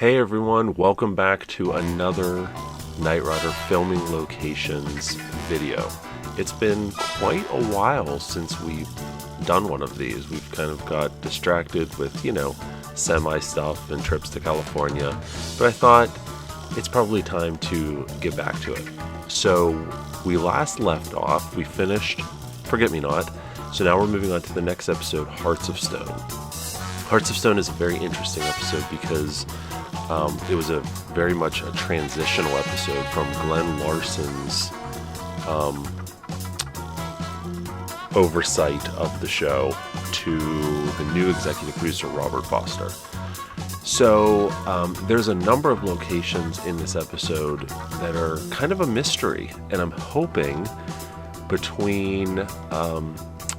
Hey everyone, welcome back to another Knight Rider filming locations video. It's been quite a while since we've done one of these. We've kind of got distracted with, semi stuff and trips to California, but I thought it's probably time to get back to it. So we last left off, we finished Forget Me Not, so now we're moving on to the next episode, Hearts of Stone. Hearts of Stone is a very interesting episode because it was very much a transitional episode from Glenn Larson's oversight of the show to the new executive producer, Robert Foster. So there's a number of locations in this episode that are kind of a mystery, and I'm hoping between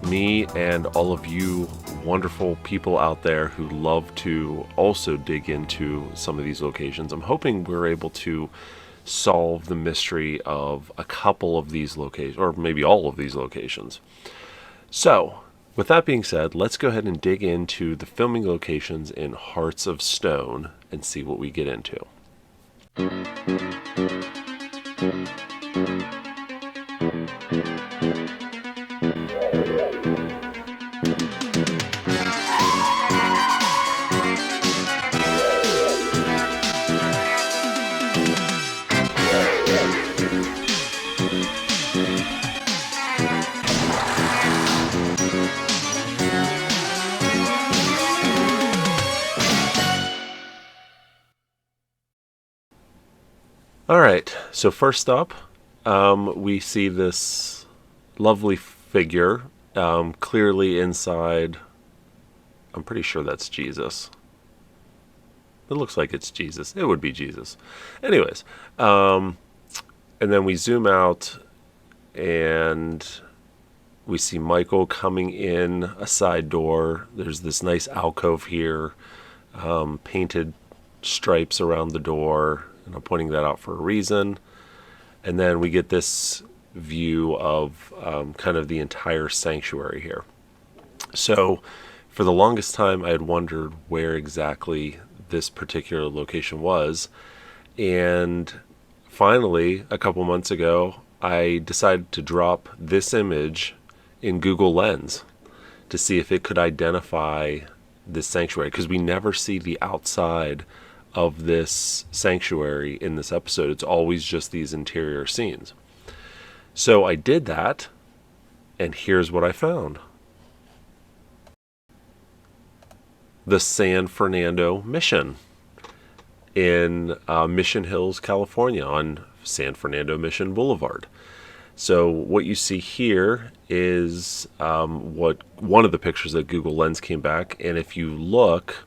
me and all of you wonderful people out there who love to also dig into some of these locations, I'm hoping we're able to solve the mystery of a couple of these locations, or maybe all of these locations. So, with that being said, let's go ahead and dig into the filming locations in Hearts of Stone and see what we get into. Alright, so first up, we see this lovely figure, clearly inside, I'm pretty sure that's Jesus. It looks like it's Jesus. It would be Jesus. Anyways, and then we zoom out and we see Michael coming in a side door. There's this nice alcove here, painted stripes around the door. And I'm pointing that out for a reason. And then we get this view of kind of the entire sanctuary here. So for the longest time, I had wondered where exactly this particular location was. And finally, a couple months ago, I decided to drop this image in Google Lens to see if it could identify this sanctuary, because we never see the outside of this sanctuary in this episode. It's always just these interior scenes. So I did that, and here's what I found. The San Fernando Mission in Mission Hills, California, on San Fernando Mission Boulevard. So what you see here is what one of the pictures that Google Lens came back, and if you look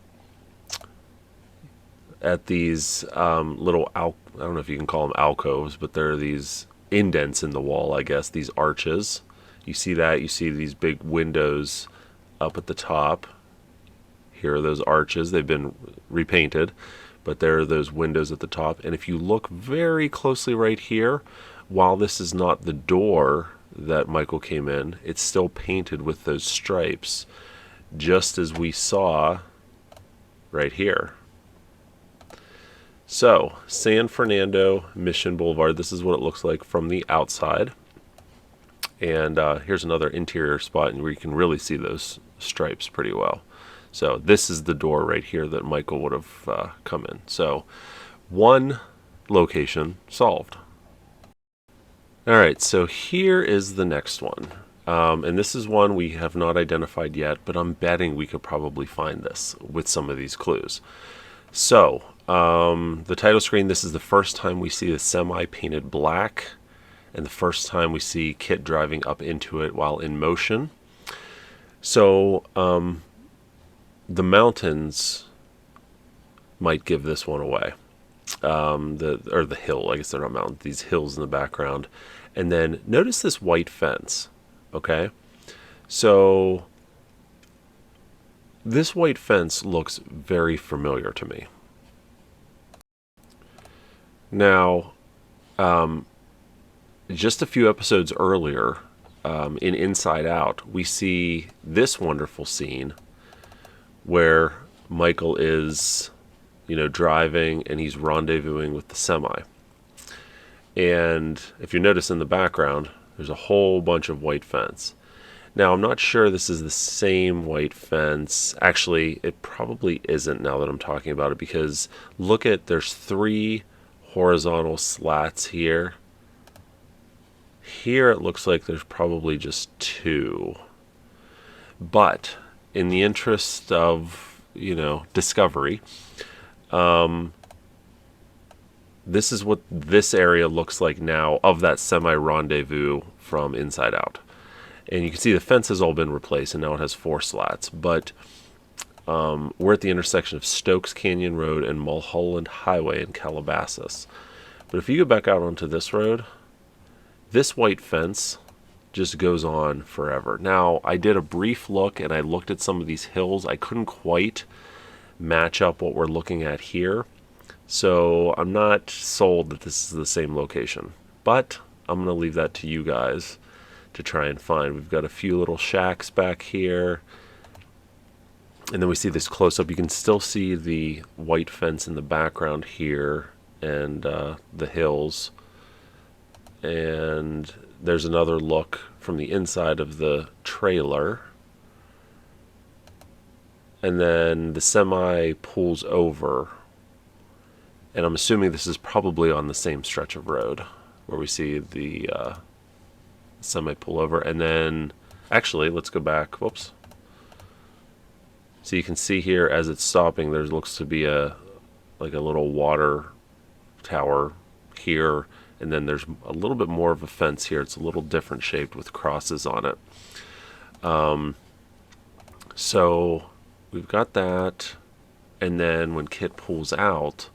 at these little, I don't know if you can call them alcoves, but there are these indents in the wall, I guess, these arches. You see that, you see these big windows up at the top. Here are those arches, they've been repainted, but there are those windows at the top. And if you look very closely right here, while this is not the door that Michael came in, it's still painted with those stripes, just as we saw right here. So, San Fernando Mission Boulevard, this is what it looks like from the outside. And here's another interior spot where you can really see those stripes pretty well. So, this is the door right here that Michael would have come in. So, one location solved. Alright, so here is the next one. And this is one we have not identified yet, but I'm betting we could probably find this with some of these clues. So, the title screen, this is the first time we see the semi painted black, and the first time we see Kit driving up into it while in motion. So, the mountains might give this one away. The hill, I guess they're not mountains, these hills in the background. And then notice this white fence, okay? So, this white fence looks very familiar to me. Now, just a few episodes earlier, in Inside Out, we see this wonderful scene where Michael is driving, and he's rendezvousing with the semi. And if you notice in the background, there's a whole bunch of white fence. Now, I'm not sure this is the same white fence. Actually, it probably isn't now that I'm talking about it, because there's 3 horizontal slats here. Here it looks like there's probably just 2. But in the interest of, discovery, this is what this area looks like now of that semi-rendezvous from inside out. And you can see the fence has all been replaced, and now it has 4 slats. But we're at the intersection of Stokes Canyon Road and Mulholland Highway in Calabasas. But if you go back out onto this road, this white fence just goes on forever. Now, I did a brief look, and I looked at some of these hills. I couldn't quite match up what we're looking at here. So I'm not sold that this is the same location. But I'm going to leave that to you guys to try and find. We've got a few little shacks back here. And then we see this close-up. You can still see the white fence in the background here and the hills. And there's another look from the inside of the trailer. And then the semi pulls over. And I'm assuming this is probably on the same stretch of road where we see the semi pull over. And then, actually, let's go back. Whoops. So you can see here as it's stopping, there looks to be a little water tower here. And then there's a little bit more of a fence here. It's a little different shaped with crosses on it. So we've got that. And then when Kit pulls out,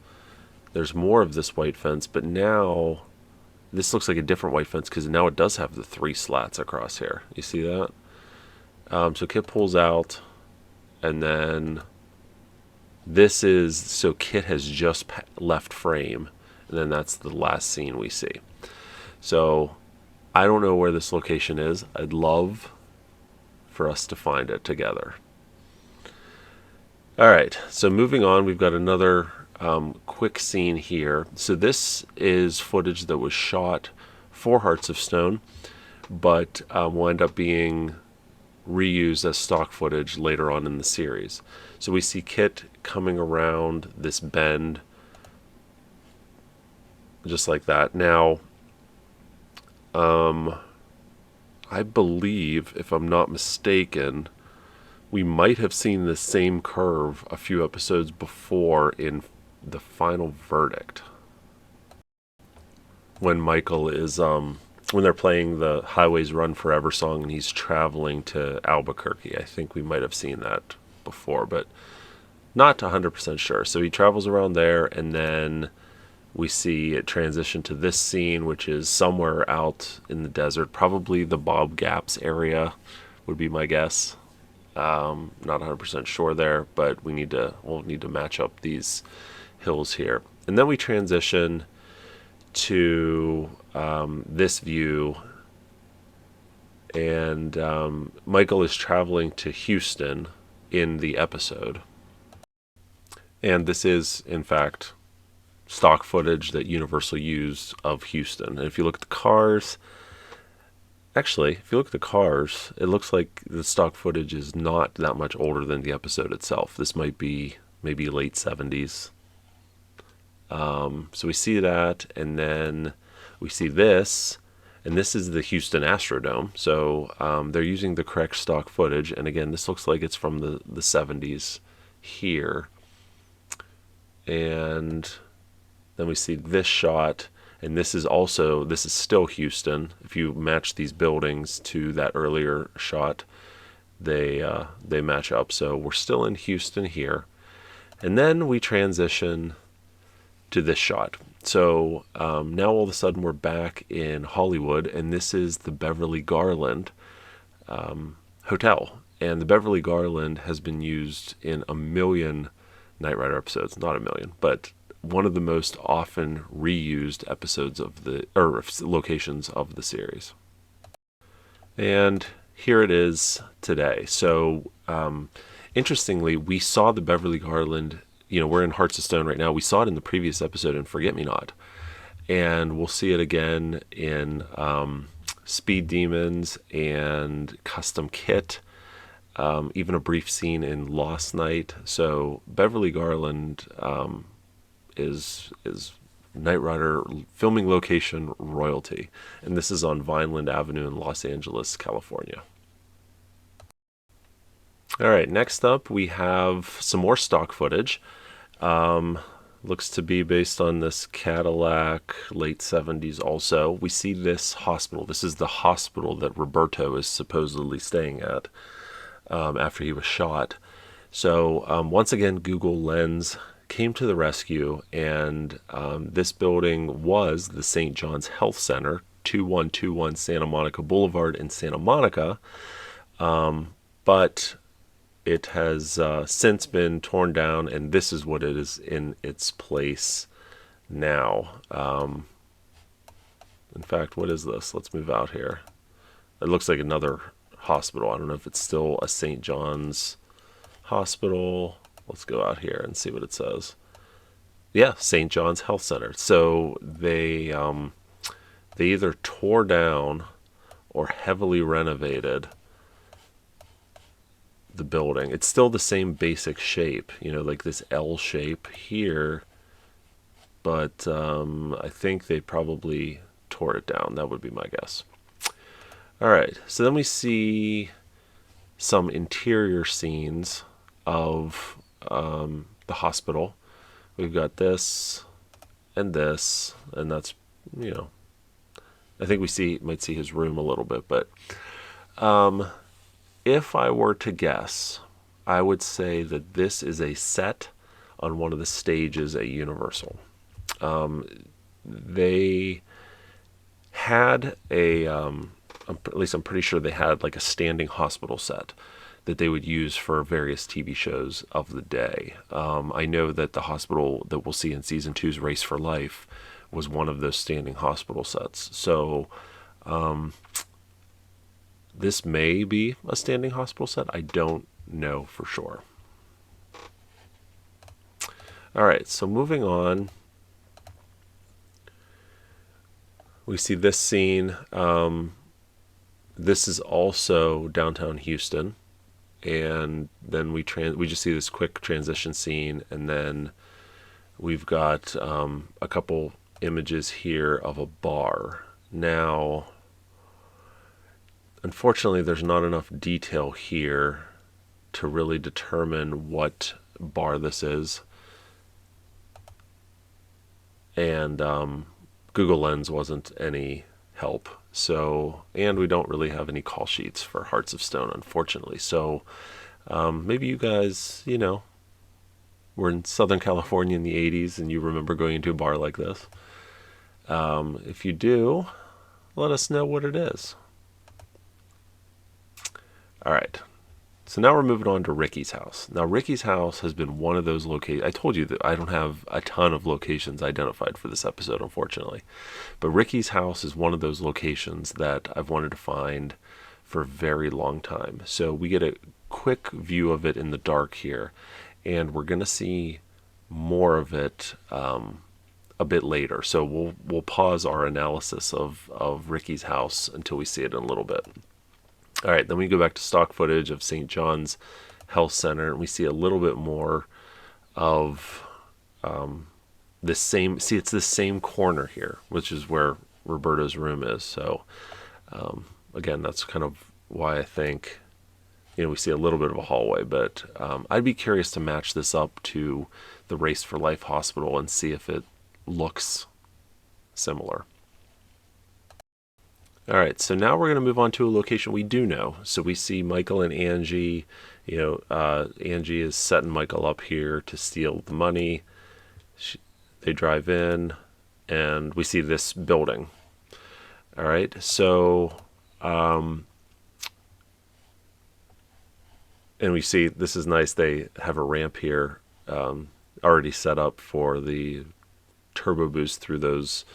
there's more of this white fence, but now this looks like a different white fence because now it does have the 3 slats across here. You see that? So Kit pulls out, and then so Kit has just left frame, and then that's the last scene we see. So I don't know where this location is. I'd love for us to find it together. All right, so moving on, we've got another quick scene here. So this is footage that was shot for Hearts of Stone, but will end up being reused as stock footage later on in the series. So we see Kit coming around this bend just like that. Now, I believe, if I'm not mistaken, we might have seen the same curve a few episodes before in the final verdict, when Michael is when they're playing the Highways Run Forever song and he's traveling to Albuquerque. I think we might have seen that before, but not 100% sure. So he travels around there, and then we see it transition to this scene, which is somewhere out in the desert, probably the Bob Gaps area would be my guess. Not 100% sure there, but we'll need to match up these hills here. And then we transition to this view, and Michael is traveling to Houston in the episode. And this is, in fact, stock footage that Universal used of Houston. And if you look at the cars, it looks like the stock footage is not that much older than the episode itself. This might be maybe late 70s. So we see that, and then we see this, and this is the Houston Astrodome. So they're using the correct stock footage, and again, this looks like it's from the 70s here. And then we see this shot, and this is still Houston. If you match these buildings to that earlier shot, they match up. So we're still in Houston here. And then we transition to this shot. So now all of a sudden we're back in Hollywood, and this is the Beverly Garland Hotel. And the Beverly Garland has been used in a million Knight Rider episodes. Not a million, but one of the most often reused episodes locations of the series. And here it is today. So interestingly, we saw the Beverly Garland we're in Hearts of Stone right now. We saw it in the previous episode in Forget Me Not, and we'll see it again in Speed Demons and Custom Kit, even a brief scene in Lost Night. So Beverly Garland is Knight Rider filming location royalty, and this is on Vineland Avenue in Los Angeles, California. All right, next up we have some more stock footage. Looks to be based on this Cadillac, late 70s also. We see this hospital. This is the hospital that Roberto is supposedly staying at after he was shot. So once again, Google Lens came to the rescue, and this building was the St. John's Health Center, 2121 Santa Monica Boulevard in Santa Monica, but it has since been torn down, and this is what it is in its place now. In fact, what is this? Let's move out here. It looks like another hospital. I don't know if it's still a St. John's hospital. Let's go out here and see what it says. Yeah, St. John's Health Center. So they either tore down or heavily renovated the building. It's still the same basic shape, like this L shape here, but I think they probably tore it down. That would be my guess. All right, so then we see some interior scenes of the hospital. We've got this, and that's, I think we might see his room a little bit, but if I were to guess, I would say that this is a set on one of the stages at Universal. They had at least I'm pretty sure they had like a standing hospital set that they would use for various TV shows of the day. I know that the hospital that we'll see in season 2's Race for Life was one of those standing hospital sets. So this may be a standing hospital set. I don't know for sure. All right, so moving on, we see this scene. This is also downtown Houston, and then we just see this quick transition scene, and then we've got a couple images here of a bar. Now, unfortunately, there's not enough detail here to really determine what bar this is, and Google Lens wasn't any help. So, and we don't really have any call sheets for Hearts of Stone, unfortunately. So maybe you guys, were in Southern California in the 80s and you remember going into a bar like this. If you do, let us know what it is. All right. So now we're moving on to Ricky's house. Now, Ricky's house has been one of those locations. I told you that I don't have a ton of locations identified for this episode, unfortunately. But Ricky's house is one of those locations that I've wanted to find for a very long time. So we get a quick view of it in the dark here, and we're going to see more of it a bit later. So we'll pause our analysis of Ricky's house until we see it in a little bit. All right, then we go back to stock footage of St. John's Health Center, and we see a little bit more of this same. See, it's this same corner here, which is where Roberto's room is. So, again, that's kind of why I think, we see a little bit of a hallway. But I'd be curious to match this up to the Race for Life Hospital and see if it looks similar. All right, so now we're going to move on to a location we do know. So we see Michael and Angie. Angie is setting Michael up here to steal the money. They drive in, and we see this building. All right, so, and we see, this is nice, they have a ramp here already set up for the turbo boost through those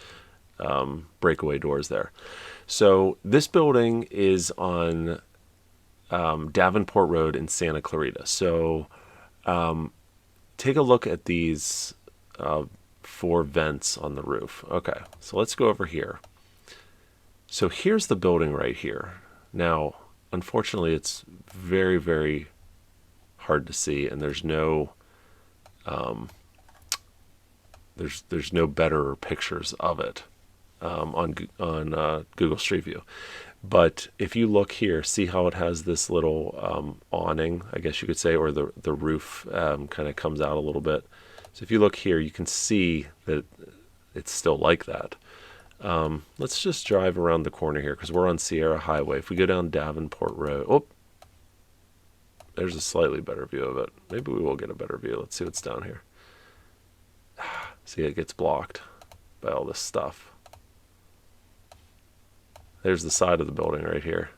breakaway doors there. So this building is on Davenport Road in Santa Clarita. So take a look at these 4 vents on the roof. Okay, so let's go over here. So here's the building right here. Now, unfortunately, it's very, very hard to see, and there's no there's no better pictures of it on Google Street View. But if you look here, see how it has this little awning, I guess you could say, or the roof kind of comes out a little bit. So if you look here, you can see that it's still like that. Let's just drive around the corner here because we're on Sierra Highway. If we go down Davenport Road, oh, there's a slightly better view of it. Maybe we will get a better view. Let's see what's down here. See, it gets blocked by all this stuff. There's the side of the building right here.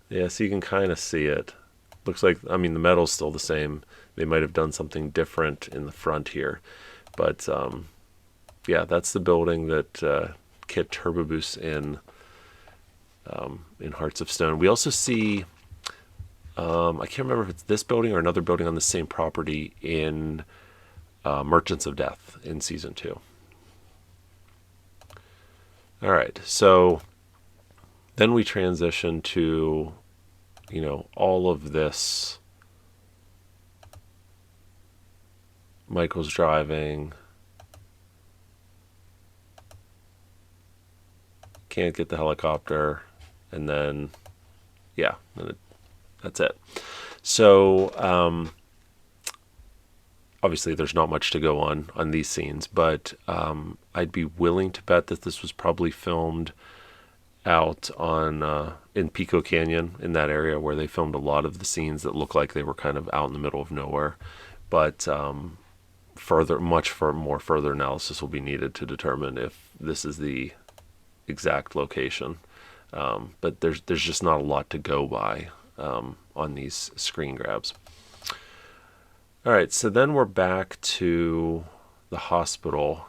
Yeah, so you can kind of see it. Looks like, I mean, the metal's still the same. They might have done something different in the front here. But, yeah, that's the building that Kit turbo boosts in Hearts of Stone. We also see, I can't remember if it's this building or another building on the same property in Merchants of Death in Season 2. All right, so then we transition to, you know, all of this. Michael's driving. Can't get the helicopter. And then, yeah, that's it. So, obviously there's not much to go on these scenes, but I'd be willing to bet that this was probably filmed out on in Pico Canyon, in that area where they filmed a lot of the scenes that look like they were kind of out in the middle of nowhere. But more further analysis will be needed to determine if this is the exact location. But there's just not a lot to go by on these screen grabs. All right, so then we're back to the hospital.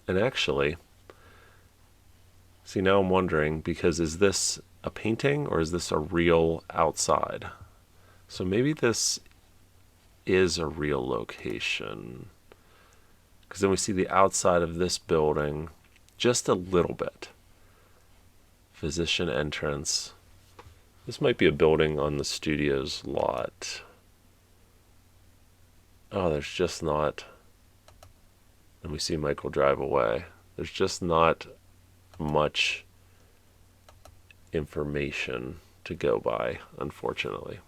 And actually, see, now I'm wondering, because is this a painting or is this a real outside? So maybe this is a real location. Because then we see the outside of this building just a little bit. Physician entrance. This might be a building on the studio's lot. Oh, there's just not. And we see Michael drive away. There's just not much information to go by, unfortunately.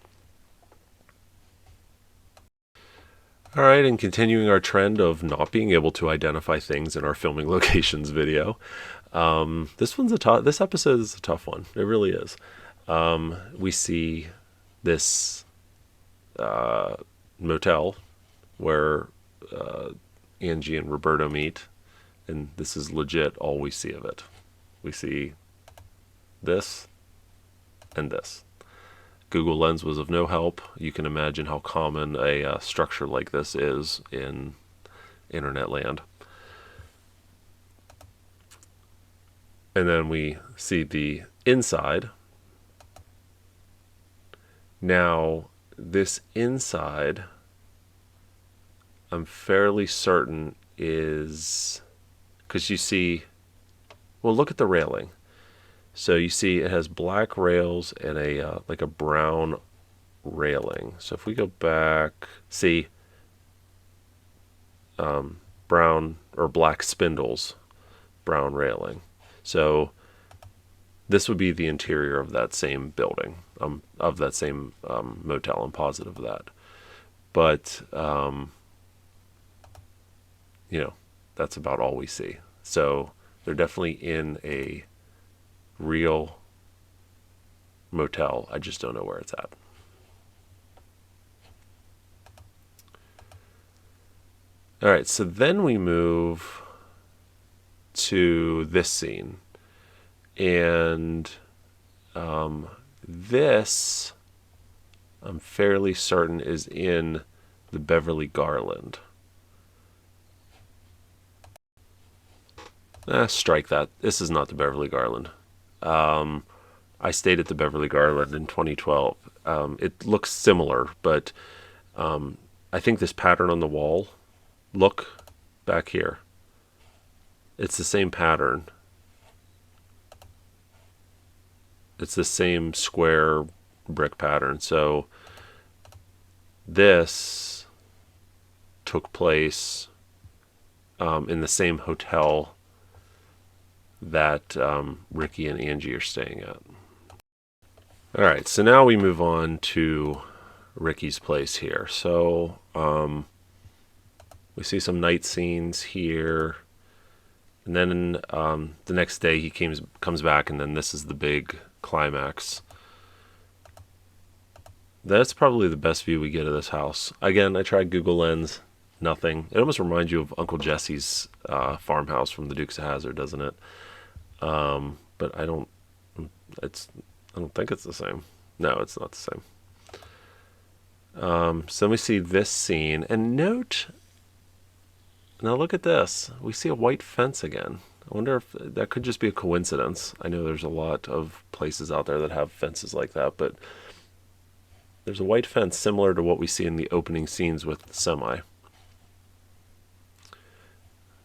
All right, and continuing our trend of not being able to identify things in our filming locations video, this episode is a tough one. It really is. We see this motel where Angie and Roberto meet, and this is legit all we see of it. We see this and this. Google Lens was of no help. You can imagine how common a structure like this is in internet land. And then we see the inside. Now, this inside, I'm fairly certain is, because you see, well, look at the railing. So you see it has black rails and a like a brown railing. So if we go back, see brown or black spindles, brown railing. So this would be the interior of that same building, of that same motel. I'm positive of that. But you know, that's about all we see. So they're definitely in a real motel. I just don't know where it's at. All right, so then we move to this scene. And this, I'm fairly certain, is in the Beverly Garland. Strike that. This is not the Beverly Garland. I stayed at the Beverly Garland in 2012. It looks similar, but I think this pattern on the wall, look back here. It's the same pattern. It's the same square brick pattern. So this took place in the same hotel that Ricky and Angie are staying at. All right, so now we move on to Ricky's place here. So we see some night scenes here. And then the next day he comes back, and then this is the big climax. That's probably the best view we get of this house. Again, I tried Google Lens, nothing. It almost reminds you of Uncle Jesse's farmhouse from the Dukes of Hazzard, doesn't it? But I don't think it's the same. No, it's not the same. So we see this scene, and note. Now look at this. We see a white fence again. I wonder if that could just be a coincidence. I know there's a lot of places out there that have fences like that, but there's a white fence similar to what we see in the opening scenes with the semi.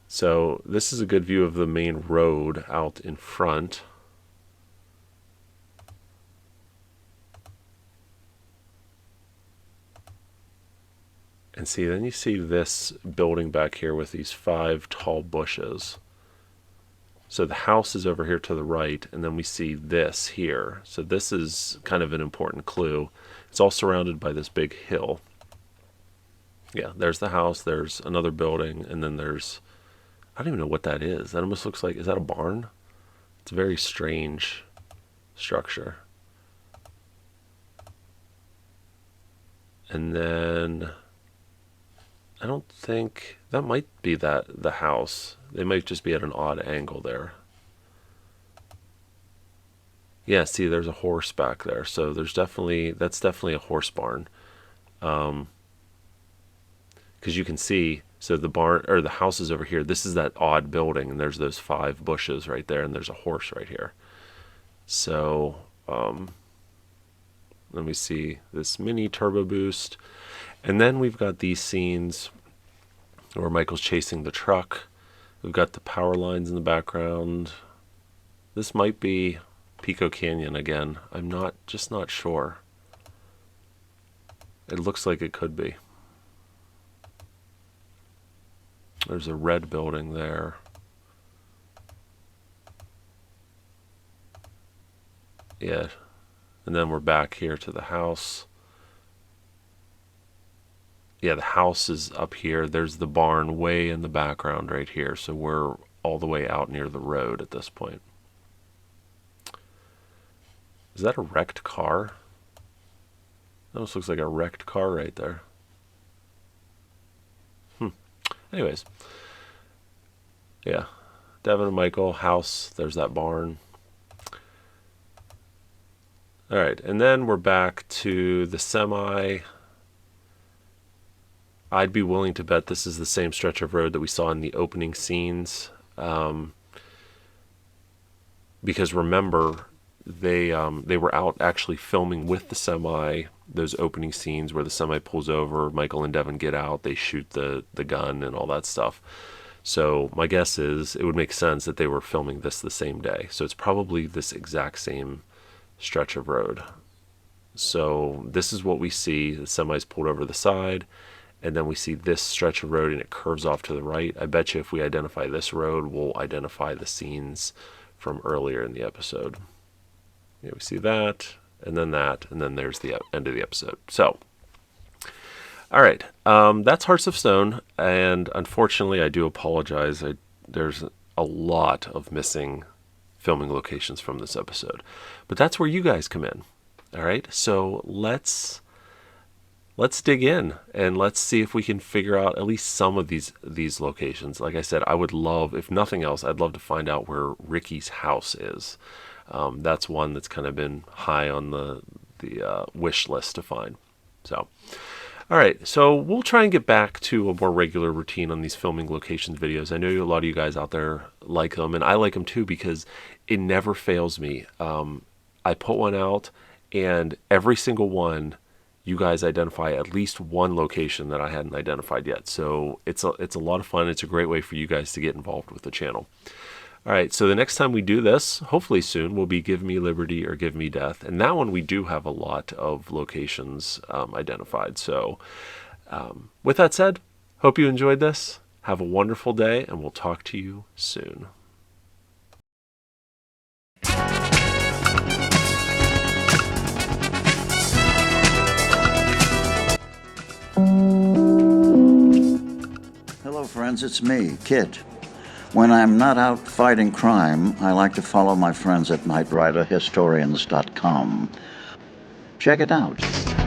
So this is a good view of the main road out in front. And see, then you see this building back here with these 5 tall bushes. So the house is over here to the right, and then we see this here. So this is kind of an important clue. It's all surrounded by this big hill. Yeah, there's the house, there's another building, and then there's, I don't even know what that is. That almost looks like, is that a barn? It's a very strange structure. And then I don't think that might be the house. They might just be at an odd angle there. Yeah, see, there's a horse back there. So that's definitely a horse barn. Because you can see, so the barn or the house is over here. This is that odd building, and there's those 5 bushes right there, and there's a horse right here. So let me see this mini turbo boost. And then we've got these scenes where Michael's chasing the truck. We've got the power lines in the background. This might be Pico Canyon again. I'm just not sure. It looks like it could be. There's a red building there. Yeah. And then we're back here to the house. Yeah, the house is up here. There's the barn way in the background right here. So we're all the way out near the road at this point. Is that a wrecked car? That almost looks like a wrecked car right there. Anyways. Yeah. Devin and Michael, house. There's that barn. All right. And then we're back to the semi. I'd be willing to bet this is the same stretch of road that we saw in the opening scenes. Because remember, they were out actually filming with the semi, those opening scenes where the semi pulls over, Michael and Devin get out, they shoot the gun and all that stuff. So my guess is it would make sense that they were filming this the same day. So it's probably this exact same stretch of road. So this is what we see. The semi's pulled over the side. And then we see this stretch of road and it curves off to the right. I bet you if we identify this road, we'll identify the scenes from earlier in the episode. Yeah, we see that, and then there's the end of the episode. So, all right, that's Hearts of Stone, and unfortunately, I do apologize. There's a lot of missing filming locations from this episode, but that's where you guys come in. All right, so let's dig in and let's see if we can figure out at least some of these locations. Like I said, I would love, if nothing else, I'd love to find out where Ricky's house is. That's one that's kind of been high on the wish list to find. So, all right, so we'll try and get back to a more regular routine on these filming locations videos. I know a lot of you guys out there like them, and I like them too because it never fails me. I put one out, and every single one, you guys identify at least one location that I hadn't identified yet. So it's a lot of fun. It's a great way for you guys to get involved with the channel. All right, so the next time we do this, hopefully soon, will be Give Me Liberty or Give Me Death. And that one we do have a lot of locations identified. So with that said, hope you enjoyed this. Have a wonderful day, and we'll talk to you soon. Hello friends, it's me, Kit. When I'm not out fighting crime, I like to follow my friends at knightriderhistorians.com. Check it out.